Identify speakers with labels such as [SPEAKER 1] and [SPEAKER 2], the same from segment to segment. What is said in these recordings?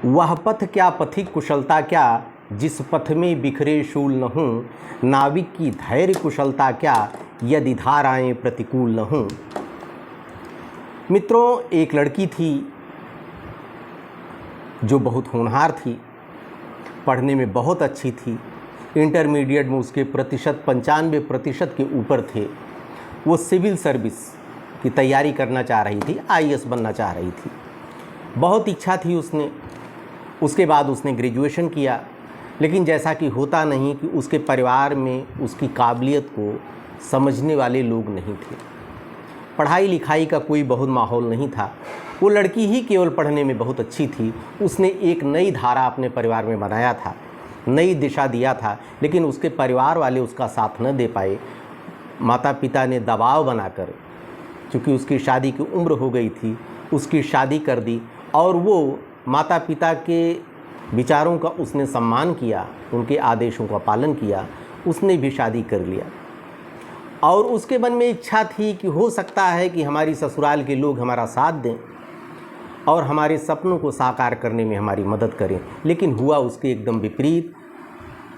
[SPEAKER 1] वह पथ क्या पथिक कुशलता क्या, जिस पथ में बिखरे शूल न हों। नाविक की धैर्य कुशलता क्या, यदि धाराएं प्रतिकूल न हों। मित्रों, एक लड़की थी जो बहुत होनहार थी, पढ़ने में बहुत अच्छी थी। इंटरमीडिएट में उसके प्रतिशत 95% के ऊपर थे। वो सिविल सर्विस की तैयारी करना चाह रही थी, आईएएस बनना चाह रही थी। बहुत इच्छा थी उसने। उसके बाद उसने ग्रेजुएशन किया, लेकिन जैसा कि होता नहीं कि उसके परिवार में उसकी काबिलियत को समझने वाले लोग नहीं थे। पढ़ाई लिखाई का कोई बहुत माहौल नहीं था। वो लड़की ही केवल पढ़ने में बहुत अच्छी थी। उसने एक नई धारा अपने परिवार में बनाया था, नई दिशा दिया था, लेकिन उसके परिवार वाले उसका साथ न दे पाए। माता पिता ने दबाव बनाकर, चूँकि उसकी शादी की उम्र हो गई थी, उसकी शादी कर दी। और वो माता पिता के विचारों का उसने सम्मान किया, उनके आदेशों का पालन किया। उसने भी शादी कर लिया और उसके मन में इच्छा थी कि हो सकता है कि हमारी ससुराल के लोग हमारा साथ दें और हमारे सपनों को साकार करने में हमारी मदद करें। लेकिन हुआ उसके एकदम विपरीत।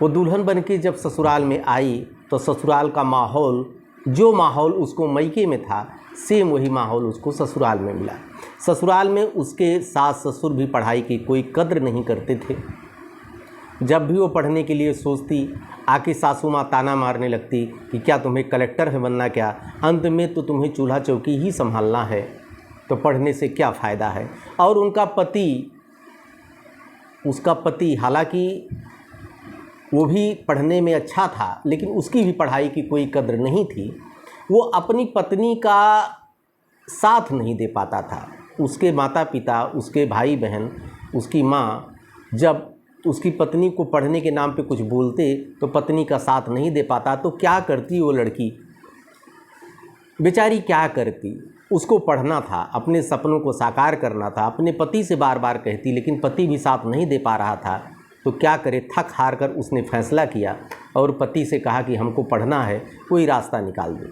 [SPEAKER 1] वो दुल्हन बन के जब ससुराल में आई तो ससुराल का माहौल, जो माहौल उसको मायके में था, सेम वही माहौल उसको ससुराल में मिला। ससुराल में उसके सास ससुर भी पढ़ाई की कोई कद्र नहीं करते थे। जब भी वो पढ़ने के लिए सोचती, आके सासू माँ ताना मारने लगती कि क्या तुम्हें कलेक्टर है बनना, क्या अंत में तो तुम्हें चूल्हा चौकी ही संभालना है, तो पढ़ने से क्या फ़ायदा है। और उसका पति हालांकि वो भी पढ़ने में अच्छा था, लेकिन उसकी भी पढ़ाई की कोई कद्र नहीं थी। वो अपनी पत्नी का साथ नहीं दे पाता था। उसके माता पिता, उसके भाई बहन, उसकी माँ जब उसकी पत्नी को पढ़ने के नाम पे कुछ बोलते तो पत्नी का साथ नहीं दे पाता। तो क्या करती वो लड़की बेचारी, क्या करती? उसको पढ़ना था, अपने सपनों को साकार करना था, अपने पति से बार बार कहती, लेकिन पति भी साथ नहीं दे पा रहा था। तो क्या करे, थक हार कर उसने फैसला किया और पति से कहा कि हमको पढ़ना है, कोई रास्ता निकाल दो।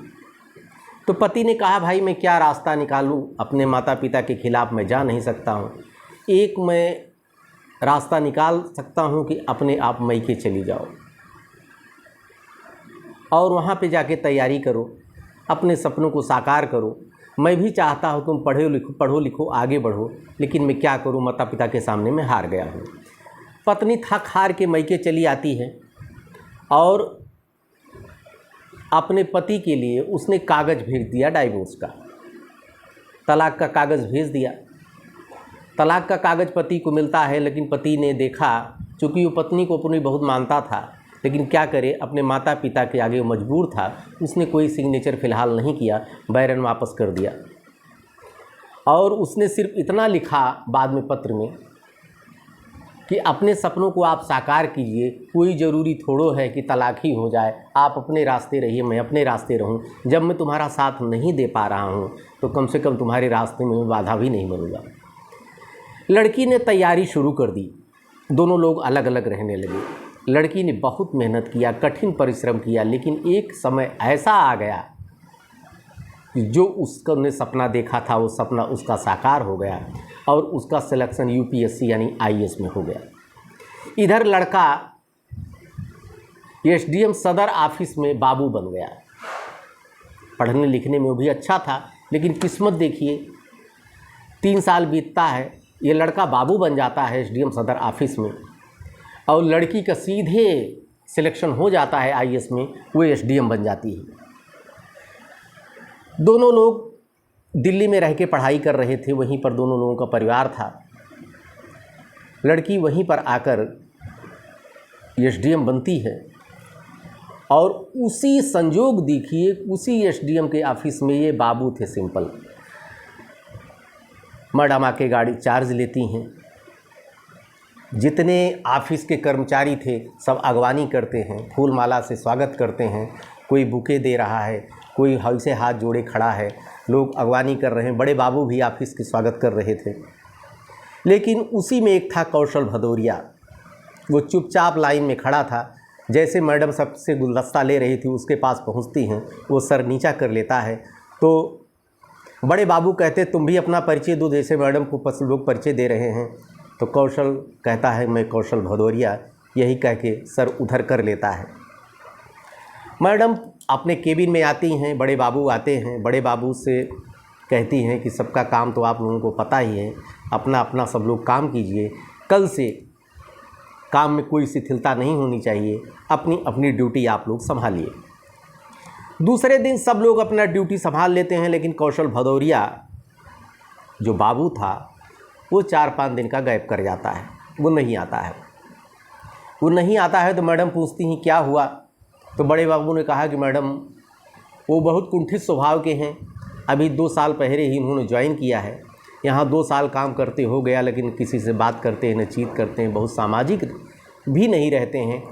[SPEAKER 1] तो पति ने कहा, भाई मैं क्या रास्ता निकालूं, अपने माता पिता के खिलाफ़ मैं जा नहीं सकता हूं। एक मैं रास्ता निकाल सकता हूं कि अपने आप मायके चली जाओ और वहां पे जाके तैयारी करो, अपने सपनों को साकार करो। मैं भी चाहता हूं तुम पढ़ो लिखो आगे बढ़ो, लेकिन मैं क्या करूं, माता पिता के सामने मैं हार गया हूं। पत्नी थक हार के मायके चली आती है और अपने पति के लिए उसने कागज़ भेज दिया डाइवोर्स का, तलाक का कागज़ भेज दिया। तलाक का कागज़ पति को मिलता है, लेकिन पति ने देखा, चूँकि वो पत्नी को अपनी बहुत मानता था, लेकिन क्या करे, अपने माता पिता के आगे मजबूर था। उसने कोई सिग्नेचर फ़िलहाल नहीं किया, बैरन वापस कर दिया। और उसने सिर्फ इतना लिखा बाद में पत्र में कि अपने सपनों को आप साकार कीजिए, कोई ज़रूरी थोड़ो है कि तलाक ही हो जाए, आप अपने रास्ते रहिए, मैं अपने रास्ते रहूं। जब मैं तुम्हारा साथ नहीं दे पा रहा हूं तो कम से कम तुम्हारे रास्ते में बाधा भी नहीं बनूंगा। लड़की ने तैयारी शुरू कर दी, दोनों लोग अलग अलग रहने लगे। लड़की ने बहुत मेहनत किया, कठिन परिश्रम किया, लेकिन एक समय ऐसा आ गया कि जो उसने सपना देखा था वो सपना उसका साकार हो गया और उसका सिलेक्शन यूपीएससी यानी आईएएस में हो गया। इधर लड़का एसडीएम सदर ऑफिस में बाबू बन गया। पढ़ने लिखने में वो भी अच्छा था, लेकिन किस्मत देखिए, 3 साल बीतता है, ये लड़का बाबू बन जाता है एसडीएम सदर ऑफिस में और लड़की का सीधे सिलेक्शन हो जाता है आईएएस में, वो एसडीएम बन जाती है। दोनों लोग दिल्ली में रह के पढ़ाई कर रहे थे, वहीं पर दोनों लोगों का परिवार था। लड़की वहीं पर आकर एसडीएम बनती है और उसी संजोग देखिए, उसी एसडीएम के ऑफिस में ये बाबू थे सिंपल। मैडम आके गाड़ी चार्ज लेती हैं, जितने ऑफिस के कर्मचारी थे सब अगवानी करते हैं, फूल माला से स्वागत करते हैं, कोई बुके दे रहा है, कोई ऐसे हाथ जोड़े खड़ा है, लोग अगवानी कर रहे हैं। बड़े बाबू भी ऑफिस की स्वागत कर रहे थे। लेकिन उसी में एक था कौशल भदौरिया, वो चुपचाप लाइन में खड़ा था। जैसे मैडम सबसे गुलदस्ता ले रही थी, उसके पास पहुंचती हैं, वो सर नीचा कर लेता है। तो बड़े बाबू कहते तुम भी अपना परिचय दो, जैसे मैडम को लोग परिचय दे रहे हैं। तो कौशल कहता है मैं कौशल भदौरिया, यही कह के सर उधर कर लेता है। मैडम अपने केबिन में आती हैं, बड़े बाबू आते हैं, बड़े बाबू से कहती हैं कि सबका काम तो आप लोगों को पता ही है, अपना अपना सब लोग काम कीजिए, कल से काम में कोई शिथिलता नहीं होनी चाहिए, अपनी अपनी ड्यूटी आप लोग संभालिए। दूसरे दिन सब लोग अपना ड्यूटी संभाल लेते हैं, लेकिन कौशल भदौरिया जो बाबू था वो 4-5 दिन का गैप कर जाता है, वो नहीं आता है। वो नहीं आता है तो मैडम पूछती हैं क्या हुआ। तो बड़े बाबू ने कहा कि मैडम वो बहुत कुंठित स्वभाव के हैं, अभी 2 साल पहले ही उन्होंने ज्वाइन किया है, यहाँ 2 साल काम करते हो गया, लेकिन किसी से बात करते हैं न चीत करते हैं, बहुत सामाजिक भी नहीं रहते हैं,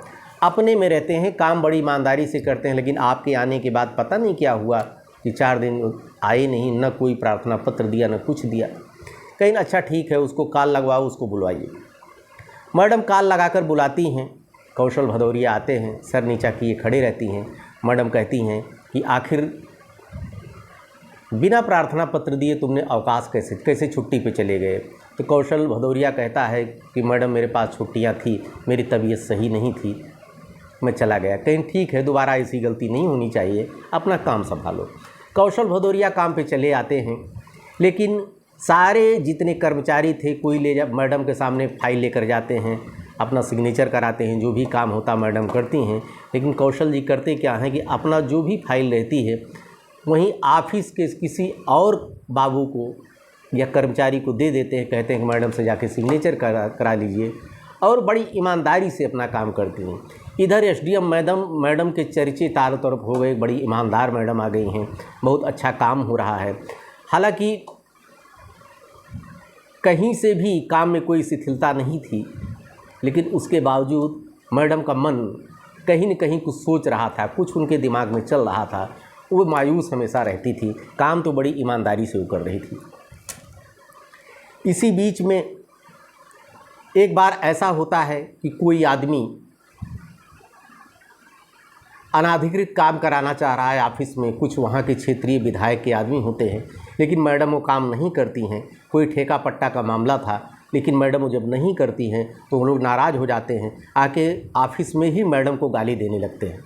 [SPEAKER 1] अपने में रहते हैं, काम बड़ी ईमानदारी से करते हैं, लेकिन आपके आने के बाद पता नहीं क्या हुआ कि 4 दिन आए नहीं, न कोई प्रार्थना पत्र दिया न कुछ दिया। कहीं अच्छा ठीक है, उसको कॉल लगवाओ, उसको बुलवाइए। मैडम कॉल लगाकर बुलाती हैं, कौशल भदौरिया आते हैं, सर नीचा किए खड़े रहती हैं। मैडम कहती हैं कि आखिर बिना प्रार्थना पत्र दिए तुमने अवकाश कैसे छुट्टी पे चले गए। तो कौशल भदौरिया कहता है कि मैडम मेरे पास छुट्टियां थी, मेरी तबीयत सही नहीं थी, मैं चला गया। कहीं ठीक है, दोबारा ऐसी गलती नहीं होनी चाहिए, अपना काम संभालो। कौशल भदौरिया काम पे चले आते हैं, लेकिन सारे जितने कर्मचारी थे कोई ले जा मैडम के सामने फाइल लेकर जाते हैं, अपना सिग्नेचर कराते हैं, जो भी काम होता मैडम करती हैं, लेकिन कौशल जी करते क्या हैं कि अपना जो भी फाइल रहती है वहीं ऑफिस के किसी और बाबू को या कर्मचारी को दे देते हैं, कहते हैं कि मैडम से जाके सिग्नेचर करा लीजिए, और बड़ी ईमानदारी से अपना काम करती हैं। इधर एसडीएम मैडम के चर्चे चारों तरफ हो गए, बड़ी ईमानदार मैडम आ गई हैं, बहुत अच्छा काम हो रहा है। हालांकि कहीं से भी काम में कोई शिथिलता नहीं थी, लेकिन उसके बावजूद मैडम का मन कहीं न कहीं कुछ सोच रहा था, कुछ उनके दिमाग में चल रहा था, वो मायूस हमेशा रहती थी, काम तो बड़ी ईमानदारी से वो कर रही थी। इसी बीच में एक बार ऐसा होता है कि कोई आदमी अनाधिकृत काम कराना चाह रहा है ऑफिस में, कुछ वहाँ के क्षेत्रीय विधायक के आदमी होते हैं, लेकिन मैडम वो काम नहीं करती हैं। कोई ठेका पट्टा का मामला था, लेकिन मैडम वो जब नहीं करती हैं तो वो लोग नाराज़ हो जाते हैं, आके ऑफिस में ही मैडम को गाली देने लगते हैं।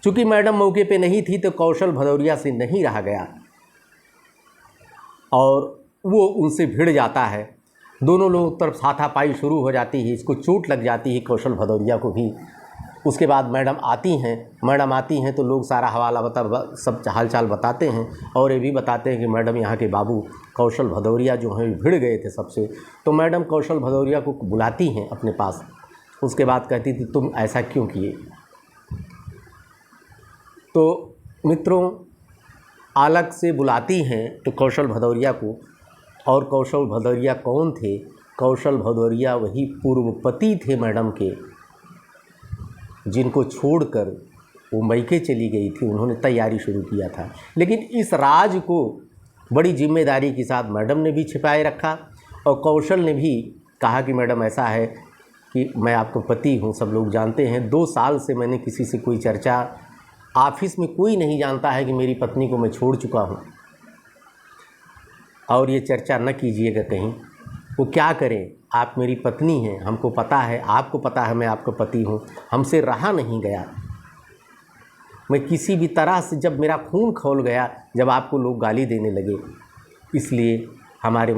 [SPEAKER 1] चूँकि मैडम मौके पे नहीं थी तो कौशल भदौरिया से नहीं रहा गया और वो उनसे भिड़ जाता है। दोनों लोग तरफ हाथापाई शुरू हो जाती है, इसको चोट लग जाती है कौशल भदौरिया को भी। उसके बाद मैडम आती हैं तो लोग सारा हवाला सब हालचाल बताते हैं, और ये भी बताते हैं कि मैडम यहाँ के बाबू कौशल भदौरिया जो हैं भिड़ गए थे सबसे। तो मैडम कौशल भदौरिया को बुलाती हैं अपने पास, उसके बाद कहती थी तुम ऐसा क्यों किए। तो मित्रों अलग से बुलाती हैं तो कौशल भदौरिया को, और कौशल भदौरिया कौन थे? कौशल भदौरिया वही पूर्व पति थे मैडम के, जिनको छोड़कर वो मैके चली गई थी, उन्होंने तैयारी शुरू किया था। लेकिन इस राज को बड़ी जिम्मेदारी के साथ मैडम ने भी छिपाए रखा, और कौशल ने भी कहा कि मैडम ऐसा है कि मैं आपको पति हूँ, सब लोग जानते हैं, 2 साल से मैंने किसी से कोई चर्चा, ऑफिस में कोई नहीं जानता है कि मेरी पत्नी को मैं छोड़ चुका हूँ, और ये चर्चा न कीजिएगा कहीं। वो क्या करें, आप मेरी पत्नी हैं, हमको पता है, आपको पता है मैं आपका पति हूँ, हमसे रहा नहीं गया। मैं किसी भी तरह से, जब मेरा खून खौल गया, जब आपको लोग गाली देने लगे, इसलिए हमारे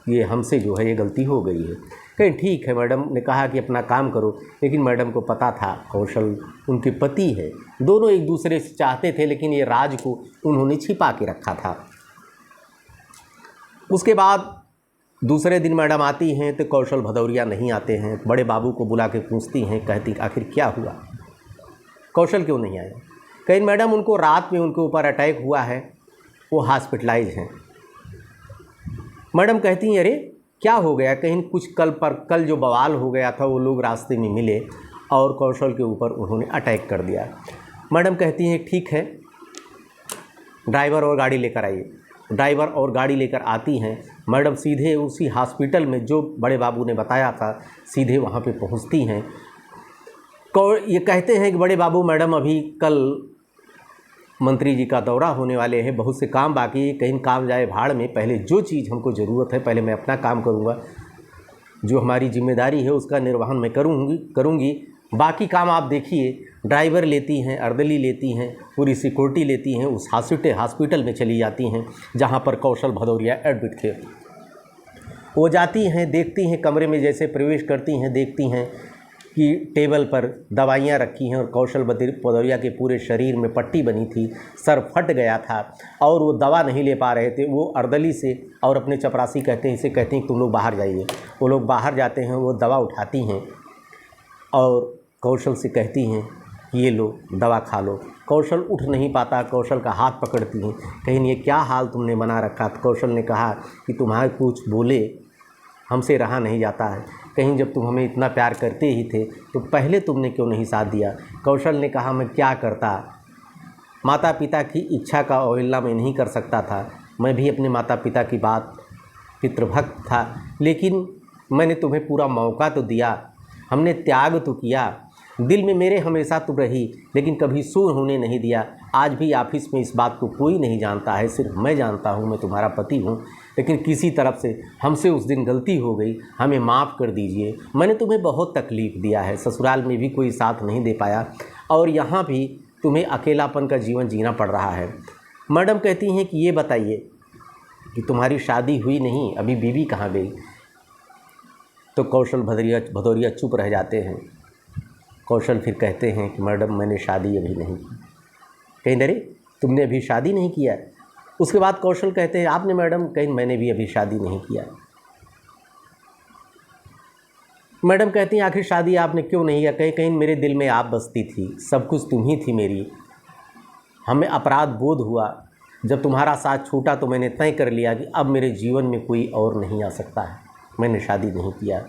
[SPEAKER 1] ये हमसे जो है ये गलती हो गई है। कहीं ठीक है, मैडम ने कहा कि अपना काम करो, लेकिन मैडम को पता था कौशल उनके पति है, दोनों एक दूसरे से चाहते थे, लेकिन ये राज को उन्होंने छिपा के रखा था। उसके बाद दूसरे दिन मैडम आती हैं तो कौशल भदौरिया नहीं आते हैं, बड़े बाबू को बुला के पूछती हैं, कहती आखिर क्या हुआ, कौशल क्यों नहीं आया। कहीं मैडम उनको रात में उनके ऊपर अटैक हुआ है, वो हॉस्पिटलाइज हैं। मैडम कहती हैं अरे क्या हो गया, कहीं कुछ कल जो बवाल हो गया था वो लोग रास्ते में मिले और कौशल के ऊपर उन्होंने अटैक कर दिया। मैडम कहती हैं ठीक है, ड्राइवर और गाड़ी लेकर आइए। ड्राइवर और गाड़ी लेकर आती हैं, मैडम सीधे उसी हॉस्पिटल में जो बड़े बाबू ने बताया था सीधे वहाँ पे पहुँचती हैं। ये कहते हैं कि बड़े बाबू मैडम अभी कल मंत्री जी का दौरा होने वाले हैं, बहुत से काम बाकी है, कहीं काम जाए भाड़ में, पहले जो चीज़ हमको ज़रूरत है पहले मैं अपना काम करूँगा, जो हमारी जिम्मेदारी है उसका निर्वहन मैं करूँगी। बाकी काम आप देखिए, ड्राइवर लेती हैं, अर्दली लेती हैं, पूरी सिक्योरिटी लेती हैं, उस हॉस्पिटल में चली जाती हैं जहाँ पर कौशल भदौरिया एडमिट थे। वो जाती हैं, देखती हैं, कमरे में जैसे प्रवेश करती हैं देखती हैं कि टेबल पर दवाइयाँ रखी हैं और कौशल भदौरिया के पूरे शरीर में पट्टी बनी थी, सर फट गया था और वो दवा नहीं ले पा रहे थे। वो अर्दली से और अपने चपरासी कहते हैं, इसे कहते हैं तुम लोग बाहर जाइए। वो लोग बाहर जाते हैं, वो दवा उठाती हैं और कौशल से कहती हैं ये लो दवा खा लो। कौशल उठ नहीं पाता, कौशल का हाथ पकड़ती हैं, कहीं ये क्या हाल तुमने बना रखा। तो कौशल ने कहा कि तुम्हारे कुछ बोले हमसे रहा नहीं जाता है, कहीं जब तुम हमें इतना प्यार करते ही थे तो पहले तुमने क्यों नहीं साथ दिया। कौशल ने कहा मैं क्या करता, माता पिता की इच्छा का अवहेलना मैं नहीं कर सकता था, मैं भी अपने माता पिता की बात पितृभक्त था, लेकिन मैंने तुम्हें पूरा मौका तो दिया, हमने त्याग तो किया, दिल में मेरे हमेशा तुम रही, लेकिन कभी सुर होने नहीं दिया। आज भी ऑफिस में इस बात को कोई नहीं जानता है, सिर्फ मैं जानता हूँ, मैं तुम्हारा पति हूँ, लेकिन किसी तरफ से हमसे उस दिन गलती हो गई, हमें माफ़ कर दीजिए। मैंने तुम्हें बहुत तकलीफ़ दिया है, ससुराल में भी कोई साथ नहीं दे पाया और यहाँ भी तुम्हें अकेलापन का जीवन जीना पड़ रहा है। मैडम कहती हैं कि ये बताइए कि तुम्हारी शादी हुई नहीं, अभी बीवी कहाँ गई। तो कौशल भदौरिया चुप रह जाते हैं। कौशल फिर कहते हैं कि मैडम मैंने शादी अभी नहीं की। कहीं अरे तुमने अभी शादी नहीं किया। उसके बाद कौशल कहते हैं आपने मैडम, कहीं मैंने भी अभी शादी नहीं किया। मैडम कहती हैं आखिर शादी आपने क्यों नहीं किया। कहीं कहीं मेरे दिल में आप बसती थी, सब कुछ तुम ही थी मेरी। हमें अपराध बोध हुआ, जब तुम्हारा साथ छूटा तो मैंने तय कर लिया कि अब मेरे जीवन में कोई और नहीं आ सकता है, मैंने शादी नहीं किया।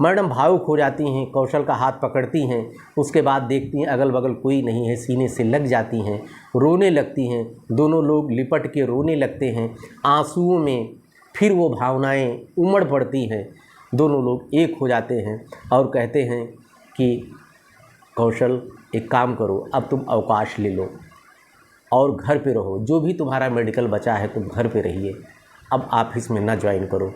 [SPEAKER 1] मैडम भावुक हो जाती हैं, कौशल का हाथ पकड़ती हैं, उसके बाद देखती हैं अगल बगल कोई नहीं है, सीने से लग जाती हैं, रोने लगती हैं। दोनों लोग लिपट के रोने लगते हैं, आंसुओं में फिर वो भावनाएं उमड़ पड़ती हैं। दोनों लोग एक हो जाते हैं और कहते हैं कि कौशल एक काम करो, अब तुम अवकाश ले लो और घर पे रहो, जो भी तुम्हारा मेडिकल बचा है तुम घर पे रहिए, अब ऑफिस में ना ज्वाइन करो,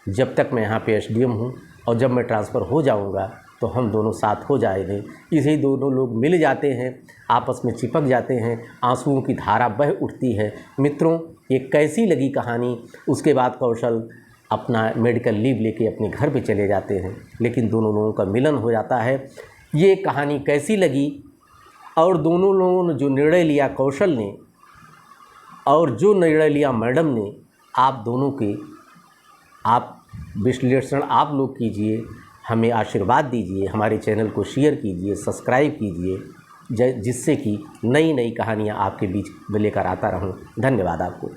[SPEAKER 1] जब तक मैं यहाँ पे एसडीएम हूँ और जब मैं ट्रांसफ़र हो जाऊँगा तो हम दोनों साथ हो जाएंगे। इसे दोनों लोग मिल जाते हैं, आपस में चिपक जाते हैं, आंसुओं की धारा बह उठती है। मित्रों ये कैसी लगी कहानी। उसके बाद कौशल अपना मेडिकल लीव लेके अपने घर पे चले जाते हैं, लेकिन दोनों लोगों का मिलन हो जाता है। ये कहानी कैसी लगी और दोनों लोगों ने जो निर्णय लिया कौशल ने और जो निर्णय लिया मैडम ने, आप दोनों के आप विश्लेषण आप लोग कीजिए, हमें आशीर्वाद दीजिए, हमारे चैनल को शेयर कीजिए, सब्सक्राइब कीजिए, जिससे कि नई नई कहानियाँ आपके बीच में लेकर आता रहूँ। धन्यवाद आपको।